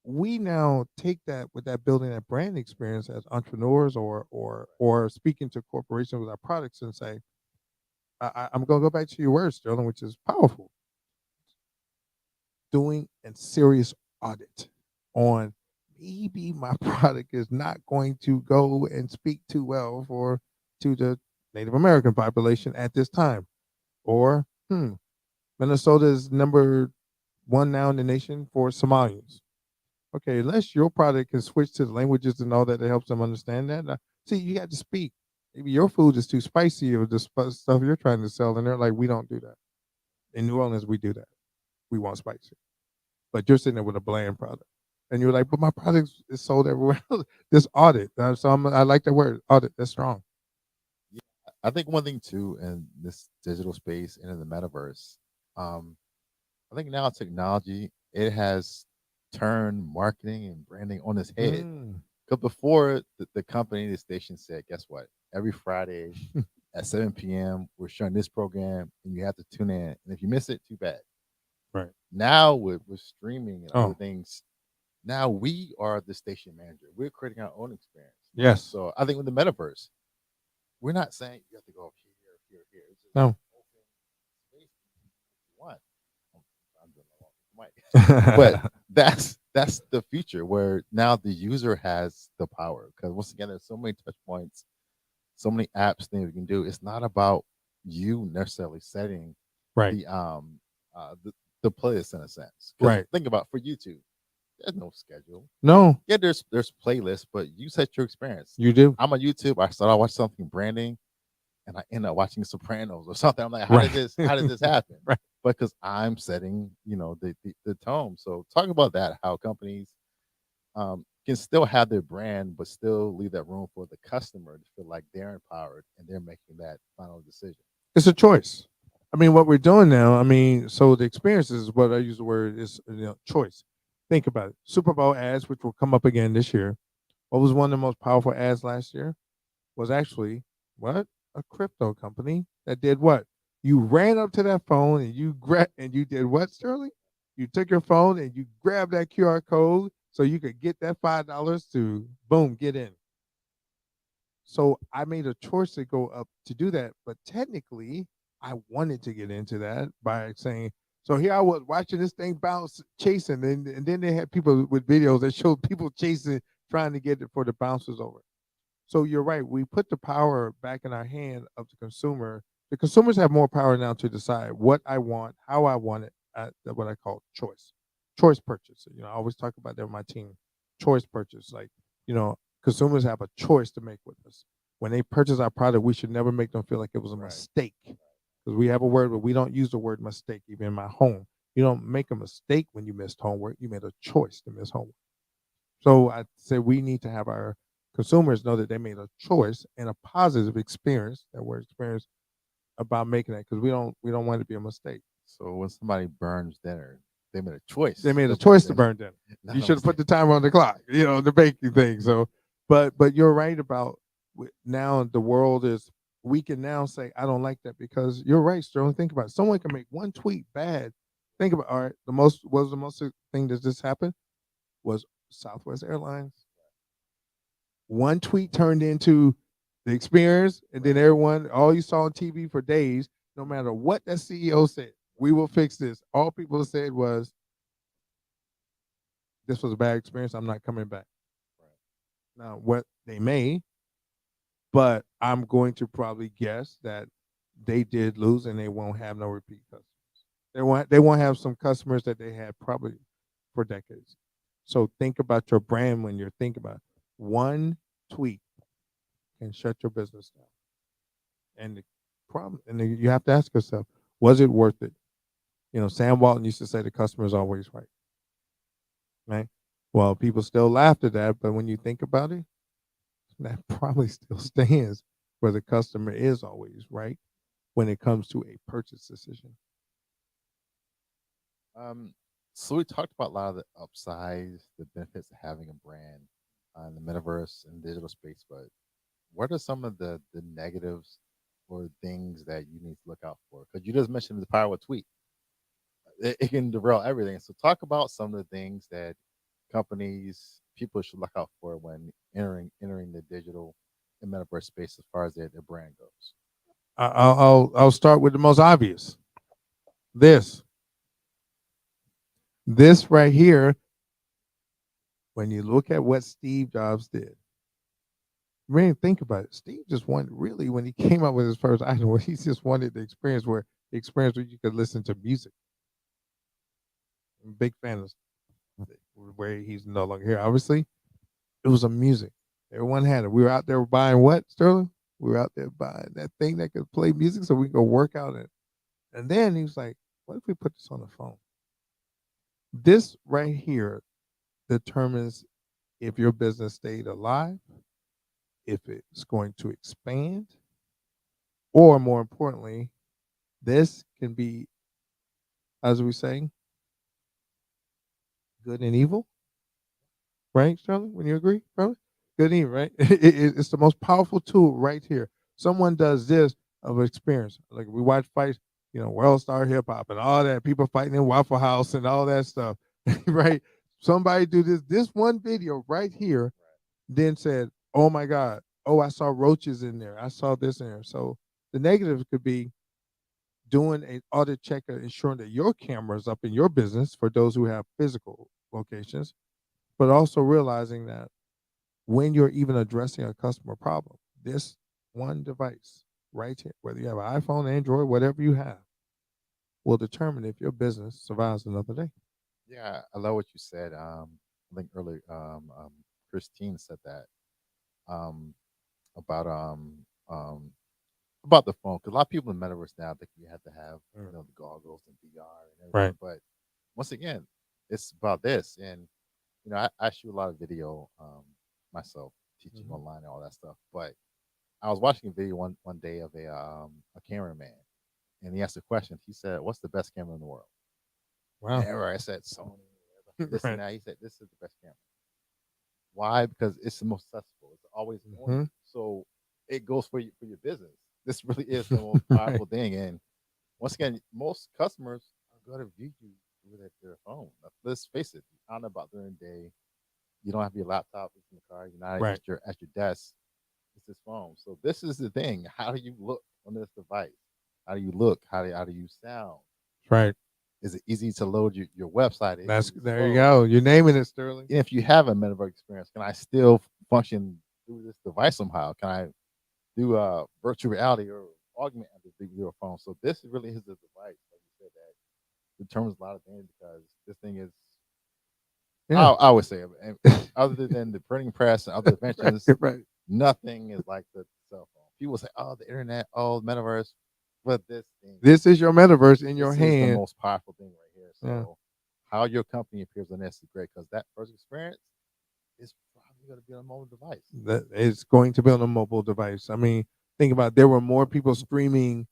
We now take that with that building that brand experience as entrepreneurs or speaking to corporations with our products and say, I'm going to go back to your words, Sterling, which is powerful. doing a serious audit on maybe my product is not going to go and speak too well for to the Native American population at this time. Or Minnesota is number 1 now in the nation for Somalians. Okay, unless your product can switch to the languages and all that that helps them understand that. See, you got to speak. Maybe your food is too spicy or the stuff you're trying to sell, and they're like, we don't do that. In New Orleans, we do that. We want spicy. But you're sitting there with a bland product. And you're like, but my product is sold everywhere else. This audit. I like that word, audit. That's strong. Yeah, I think one thing too in this digital space and in the metaverse, um, I think now technology it has turned marketing and branding on its head. Mm. Because before the company, the station said, guess what? Every Friday at 7 p.m. we're showing this program, and you have to tune in. And if you miss it, too bad. Right. Now with streaming and other Oh, things, now we are the station manager. We're creating our own experience. yes. So I think with the metaverse, we're not saying you have to go here, here, here. It's just No. open space if you want. I'm doing the wrong mic, but that's the future where now the user has the power. Because once again, there's so many touch points, so many apps things we can do. It's not about you necessarily setting Right. the um the playlist in a sense. Because Right. think about for YouTube, there's no schedule. No, Yeah, there's playlists, but you set your experience. you do. I'm on YouTube. I start out watching something branding, and I end up watching Sopranos or something. I'm like, Right. how did this happen? Right. Because I'm setting, the tone. So talk about that. How companies can still have their brand, but still leave that room for the customer to feel like they're empowered and they're making that final decision. It's a choice. I mean, what we're doing now, I mean, so the experience is what I use the word is choice. Think about it. Super Bowl ads, which will come up again this year. What was one of the most powerful ads last year? Was actually what? A crypto company that did what? You ran up to that phone and you did what, Sterling? You took your phone and you grabbed that QR code so you could get that $5 to boom, get in. So I made a choice to go up to do that. But technically, I wanted to get into that by saying, so here I was watching this thing bounce, chasing, and then they had people with videos that showed people chasing, trying to get it for the bouncers over. So you're right. We put the power back in our hand of the consumer. The consumers have more power now to decide what I want, how I want it, at what I call choice purchase. I always talk about that with my team. Choice purchase, like consumers have a choice to make with us. When they purchase our product, we should never make them feel like it was a Right. mistake, because we have a word, but we don't use the word mistake. Even in my home, you don't make a mistake when you missed homework. You made a choice to miss homework. So I say we need to have our consumers know that they made a choice and a positive experience, that word experience, about making that, because we don't want it to be a mistake. So when somebody burns dinner, they made a choice. They made a to burn choice to dinner, burn dinner. not You a should have put mistake. the timer on the clock, the baking thing. So, but you're right about now the world is. We can now say I don't like that, because you're right, Sterling. Think about it. Someone can make one tweet bad. Think about, all right. The most thing that just happened was Southwest Airlines. One tweet turned into the experience, and then Right. everyone, all you saw on TV for days, no matter what that CEO said, we will fix this. All people said was, this was a bad experience. I'm not coming back. Right. Now, what they may, but I'm going to probably guess that they did lose, and they won't have no repeat customers. They won't have some customers that they had probably for decades. So think about your brand when you're thinking about it. One tweet can shut your business down. And the problem, and you have to ask yourself, was it worth it? Sam Walton used to say the customer is always right. Right? Well, people still laughed at that, but when you think about it, that probably still stands, where the customer is always right when it comes to a purchase decision. Um, so we talked about a lot of the upsides, the benefits of having a brand in the metaverse and digital space, but what are some of the negatives or things that you need to look out for? Because you just mentioned the power of a tweet. It can derail everything. So talk about some of the things that companies, people should look out for when entering the digital and metaverse space as far as their brand goes. I'll start with the most obvious. This This right here, when you look at what Steve Jobs did, really think about it. Steve just wanted really when he came out with his first iPhone, he just wanted the experience where you could listen to music. I'm a big fan of where he's no longer here. Obviously, it was a music. Everyone had it. We were out there buying what, Sterling? We were out there buying that thing that could play music so we could go work out it. And then he was like, what if we put this on the phone? This right here determines if your business stayed alive, if it's going to expand, or more importantly, this can be, as we say, good and evil, right, Sterling? When you agree, brother? Good and evil, right? It's the most powerful tool right here. Someone does this of experience. Like we watch fights, World Star Hip Hop and all that, people fighting in Waffle House and all that stuff, right? Somebody do this one video right here, then said, "Oh my God, oh I saw roaches in there, I saw this in there." So the negative could be doing an audit check and ensuring that your camera is up in your business for those who have physical locations, but also realizing that when you're even addressing a customer problem, this one device right here, whether you have an iPhone, Android, whatever you have, will determine if your business survives another day. Yeah, I love what you said. I think earlier, Christine said that um, about about the phone because a lot of people in metaverse now think you have to have the goggles and VR and Right. everything. But once again, it's about this, and I shoot a lot of video myself, teaching Mhm. online and all that stuff. But I was watching a video one day of a cameraman, and he asked a question. He said, "What's the best camera in the world?" And Wow. everybody said Sony, this and Right. that. He said, "This is the best camera." Why? Because it's the most accessible. It's always on Hmm. you. So it goes for your business. This really is the most powerful Right. thing. And once again, most customers are going to view you through their phone. Let's face it. You're out and about during the day. You don't have your laptop in the car. You're not Right. at your desk. It's this phone. So this is the thing. How do you look on this device? How do you look? How do you sound? Right. Is it easy to load your website? Is That's it there. You slow? go. You're naming it, Sterling. And if you have a metaverse experience, can I still function through this device somehow? Can I do virtual reality or augment through your phone? So this really is the device, like you said, that determines a lot of things because this thing is, Yeah. I would say, other than the printing press and other Right. inventions, Right. nothing is like the cell phone. People say, "Oh, the internet, oh, metaverse," but this thing, This is your metaverse in your this is the hand. most powerful thing right here. Yeah. So, how your company appears on this is great because that first experience is probably going to be on a mobile device. That is going to be on a mobile device. I mean, think about it, there were more people streaming.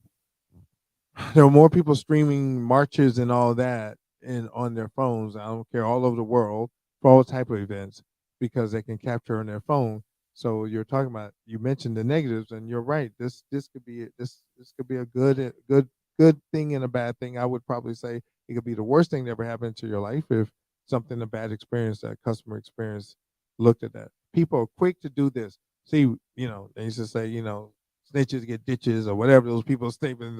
There were more people streaming marches and all that in on their phones. I don't care all over the world for all type of events because they can capture on their phone. So you're talking about you mentioned the negatives and you're right. This could be this could be a good thing and a bad thing. I would probably say it could be the worst thing that ever happened to your life if something a bad experience that customer experience looked at that. People are quick to do this. See, they used to say, snitches get ditches or whatever those people's statements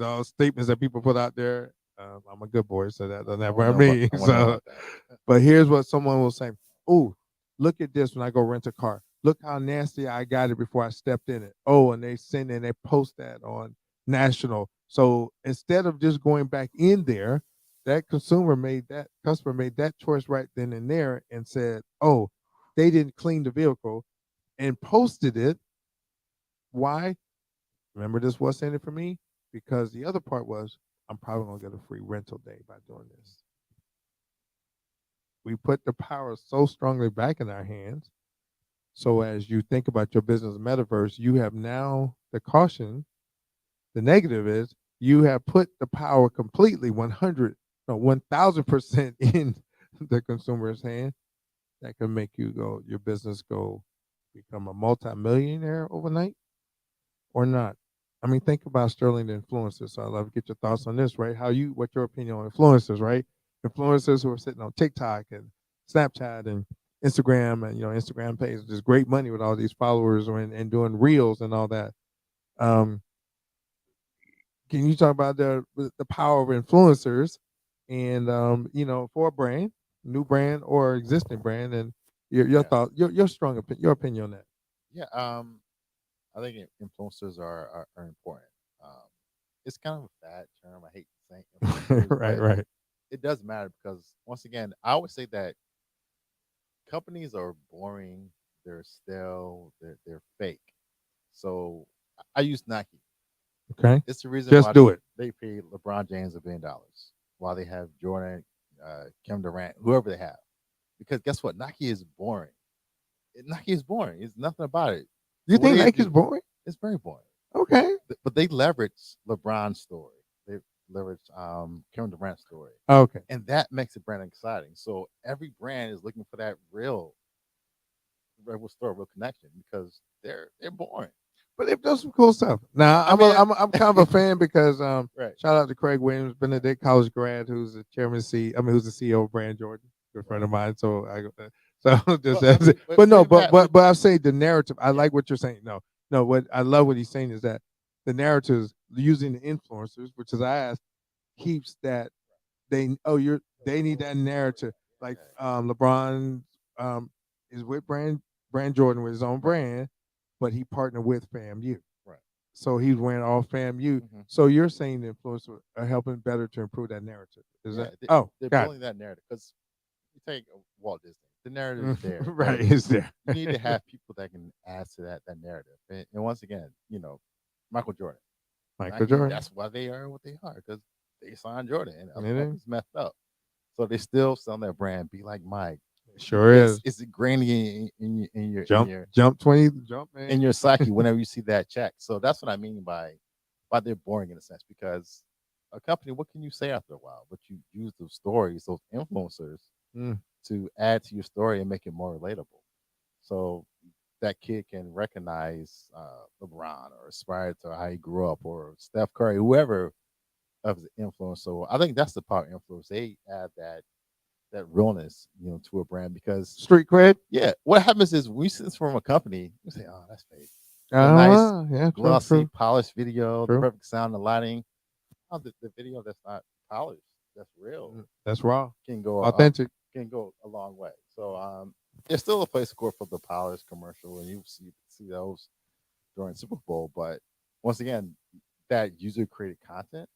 that people put out there. I'm a good boy, so that doesn't have what I mean. I want to know So, about that. but here's what someone will say: "Oh, look at this when I go rent a car. Look how nasty I got it before I stepped in it." Oh, and they send and they post that on national. So instead of just going back in there, that customer made that choice right then and there and said, "Oh, they didn't clean the vehicle," and posted it. Why? Remember this was in it for me? Because the other part was I'm probably gonna get a free rental day by doing this. We put the power so strongly back in our hands. So as you think about your business metaverse, you have now the caution. The negative is you have put the power completely 100, no, 1000% in the consumer's hand. That can make your business go become a multimillionaire overnight or not. I mean, think about Sterling the influencers. So I'd love to get your thoughts on this, right? What's your opinion on influencers, right? Influencers who are sitting on TikTok and Snapchat and Instagram and Instagram pays just great money with all these followers and doing reels and all that. Um, can you talk about the power of influencers and for a brand? new brand or existing brand, and your Yeah, thought, your strong your opinion on that. yeah. I think influencers are important. Um, it's kind of a bad term. I hate saying influencers, Right, but right. it does matter because once again, I would say that companies are boring. They're stale. They're fake. So I use Nike. Okay, It's the reason just why do it. they paid LeBron James $1 billion, while they have Jordan, Kevin Durant, whoever they have. Because guess what? Nike is boring. Nike is boring. It's nothing about it. You So what think they Nike's do, boring? it's very boring. Okay, But they leverage LeBron's story. They leverage Kevin Durant's story, okay. and that makes the brand exciting. So every brand is looking for that real story, real connection because they're boring. But they've done some cool stuff. Now I mean, I'm kind of a fan because right. shout out to Craig Williams, Benedict college grad, who's the chairman C. I mean, who's the CEO of Brand Jordan, good friend Right. of mine. So so just Well, I mean, but no, we've had we but I say the narrative. I yeah, like what you're saying. No, no, what I love what he's saying is that the narratives using the influencers, which is I asked, keeps that they need that narrative. Like yeah, LeBron um is with Brand Jordan with his own right, brand, but he partnered with FAMU. right. So he's wearing all FAMU. Hmm. So you're saying the influencers are helping better to improve that narrative. Is Yeah, that oh they're got building that narrative because you take Walt Disney, the narrative is it. there, Right, but is there. you need to have people that can add to that narrative. And once again, Michael Jordan, Michael Nike, Jordan. that's why they are what they are because they signed Jordan and other It is. companies messed up. So they still sell their brand. Be like Mike. It sure is. It's ingrained in your Jump 20 jump man. in your psyche whenever you see that check. So that's what I mean by why they're boring in a sense because a company, what can you say after a while? But you use those stories, those influencers, Mm, to add to your story and make it more relatable. So that kid can recognize LeBron or aspire to how he grew up or Steph Curry, whoever of the influence. So I think that's the power of influence. They add that realness, to a brand because street cred. yeah, what happens is we see this from a company, we say, oh, that's fake. The nice Oh yeah, true, glossy true, polished video, the true. perfect sound, the lighting. Oh, the video that's not polished, that's real, That's raw. can go Authentic. can go a long way. So there's still a place to go for the polished commercial, and you see those during Super Bowl. But once again, that user created content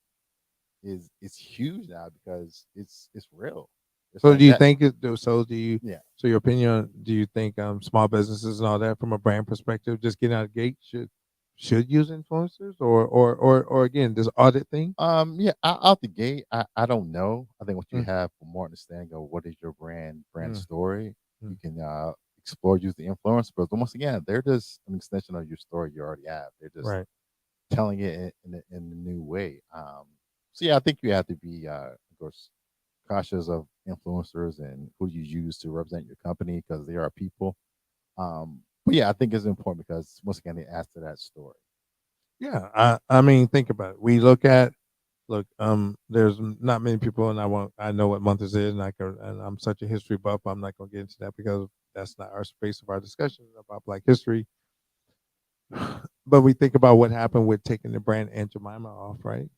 is huge now because it's real. It's So like do you that. think it so do you Yeah. so your opinion, do you think small businesses and all that from a brand perspective just getting out of the gate should use influencers or again this audit thing? Yeah. Out the gate, I don't know. I think once you Mm, have more understanding of what is your brand mm, story, you mm. can explore use the influence. But once again, they're just an extension of your story you already have. They're just Right. telling it in a new way. So yeah, I think you have to be, of course, cautious of influencers and who you use to represent your company because they are people. But yeah, I think it's important because once again, they add to that story. Yeah. I mean think about it. We look, there's not many people, and I know what month this is, and I'm such a history buff. I'm not gonna get into that because that's not our space of our discussion about Black history. But we think about what happened with taking the brand Aunt Jemima off, right?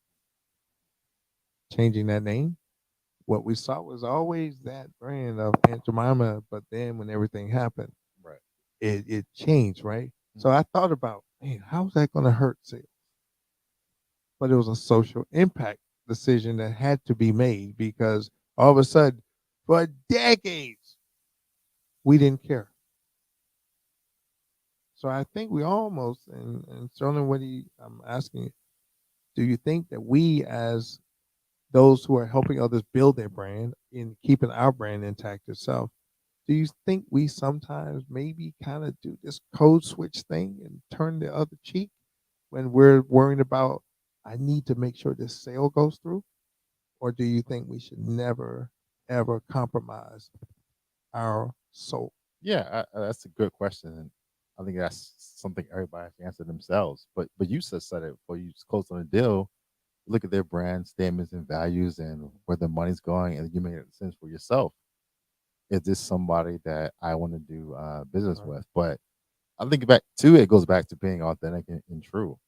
Changing that name. What we saw was always that brand of Aunt Jemima, but then when everything happened, Right. it changed, right? So Mhm. I thought about, man, how's that going to hurt sales? But it was a social impact decision that had to be made because all of a sudden, for decades, we didn't care. So I think we almost, and certainly I'm asking, do you think that we as those who are helping others build their brand in keeping our brand intact itself, do you think we sometimes maybe kind of do this code switch thing and turn the other cheek when we're worrying about, I need to make sure this sale goes through? Or do you think we should never, ever compromise our soul? Yeah, that's a good question, and I think that's something everybody has to answer themselves. But you just said it before you just closed on a deal. Look at their brand statements and values and where the money's going, and you make sense for yourself. Is this somebody that I want to do business Right. with? But I think back to it goes back to being authentic and true.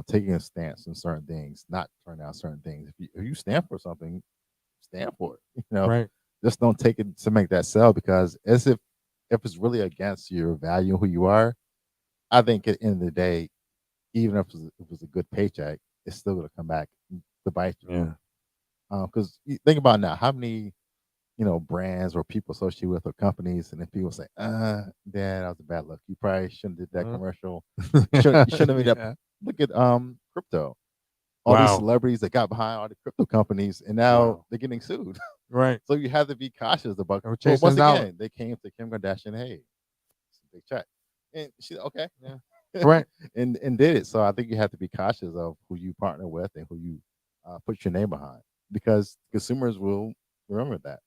Taking a stance on certain things, not turning down certain things. If you stand for something, stand for it. Right. just don't take it to make that sell, because as if it's really against your value, who you are, I think at the end of the day, even if it was a good paycheck, it's still going to come back to bite you. Yeah. Because you think about now, how many brands or people associated with or companies, and then people say, "Dad, that was a bad look. You probably shouldn't did that Mhm. commercial. You shouldn't have made that." Yeah. Look at crypto. All these Wow. celebrities that got behind all the crypto companies, and now Wow. they're getting sued. Right. So you have to be cautious about. They were But chasing once a dollar. again, they came to Kim Kardashian, "Hey, it's a big check," and she okay, Yeah. Right. and did it. So I think you have to be cautious of who you partner with and who you put your name behind, because consumers will remember that.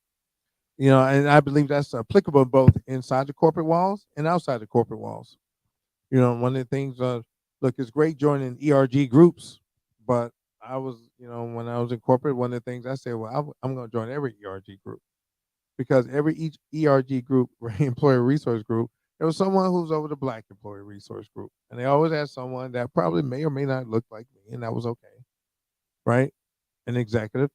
And I believe that's applicable both inside the corporate walls and outside the corporate walls. One of the things, look, it's great joining ERG groups, but when I was in corporate, one of the things I said, well, I'm going to join every ERG group because each ERG group, employee resource group, there was someone who's over the Black employee resource group, and they always had someone that probably may or may not look like me, and that was okay, right? An executive,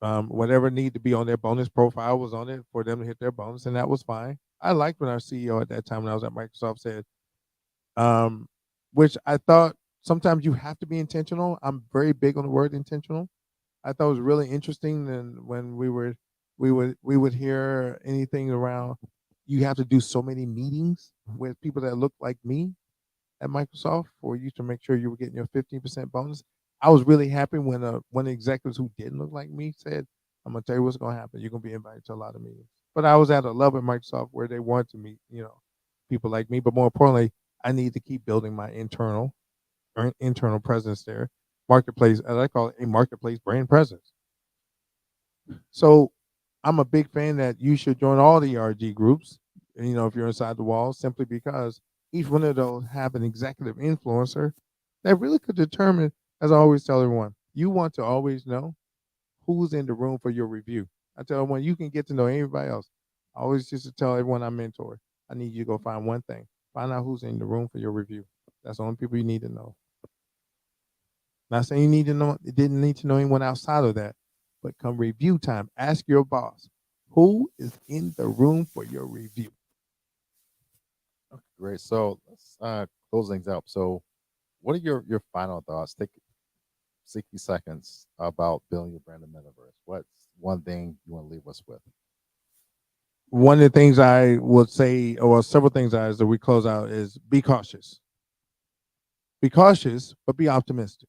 whatever need to be on their bonus profile was on it for them to hit their bonus, and that was fine. I liked when our CEO at that time, when I was at Microsoft, said, um, which I thought sometimes you have to be intentional. I'm very big on the word intentional. I thought it was really interesting, and when we would hear anything around, you have to do so many meetings with people that look like me at Microsoft for you to make sure you were getting your 15% bonus. I was really happy when one of the executives who didn't look like me said, "I'm gonna tell you what's gonna happen. You're gonna be invited to a lot of meetings." But I was at a level at Microsoft where they wanted to meet, people like me. But more importantly, I need to keep building my internal presence there, marketplace, as I call it, a marketplace brand presence. So I'm a big fan that you should join all the ERG groups, if you're inside the walls, simply because each one of those have an executive influencer that really could determine, as I always tell everyone, you want to always know who's in the room for your review. I tell everyone you can get to know anybody else. I always used to tell everyone I mentor, I need you to go find one thing. Find out who's in the room for your review. That's the only people you need to know. Not saying you need to know, you didn't need to know anyone outside of that, but come review time, ask your boss who is in the room for your review. Okay, great. So let's close things up. So, what are your final thoughts? Take 60 seconds about building your brand in metaverse. What's one thing you want to leave us with? One of the things I would say, or several things as we close out, is be cautious. Be cautious, but be optimistic.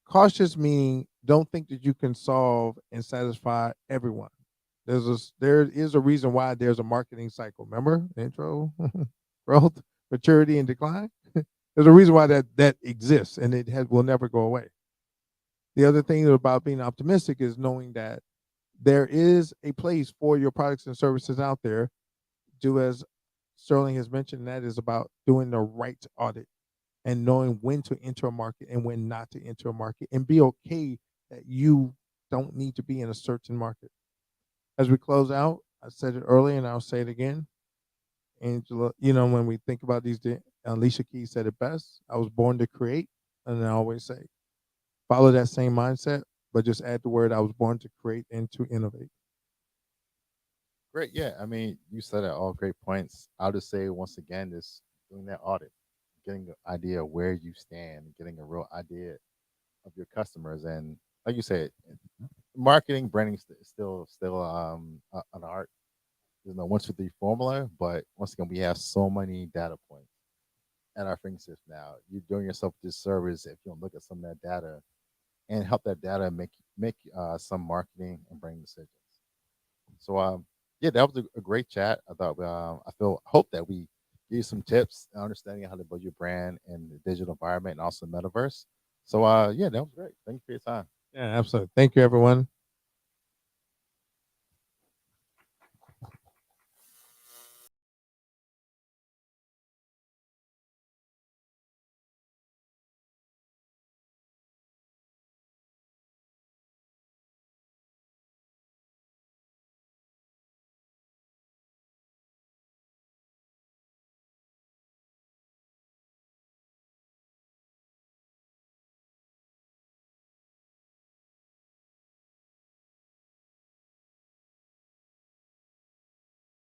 Cautious meaning don't think that you can solve and satisfy everyone. There is a reason why there's a marketing cycle. Remember, intro, growth, maturity, and decline. There's a reason why that exists, and will never go away. The other thing about being optimistic is knowing that there is a place for your products and services out there. Do as Sterling has mentioned, that is about doing the right audit and knowing when to enter a market and when not to enter a market, and be okay that you don't need to be in a certain market. As we close out, I said it earlier and I'll say it again. Angela, when we think about these, Alicia Keys said it best. I was born to create, and I always say, follow that same mindset, but just add the word I was born to create and to innovate. Great. Yeah. I mean, you said it all great points. I'll just say once again, is doing that audit, getting an idea of where you stand, getting a real idea of your customers, and like you said, marketing, branding is still an art. There's no 1, 2, 3 formula, but once again, we have so many data points at our fingertips now. You're doing yourself a disservice if you don't look at some of that data and help that data make some marketing and branding decisions. So yeah, that was a great chat. I thought hope that we give you some tips and understanding how to build your brand in the digital environment and also metaverse. So yeah, that was great. Thank you for your time. Yeah, absolutely. Thank you, everyone.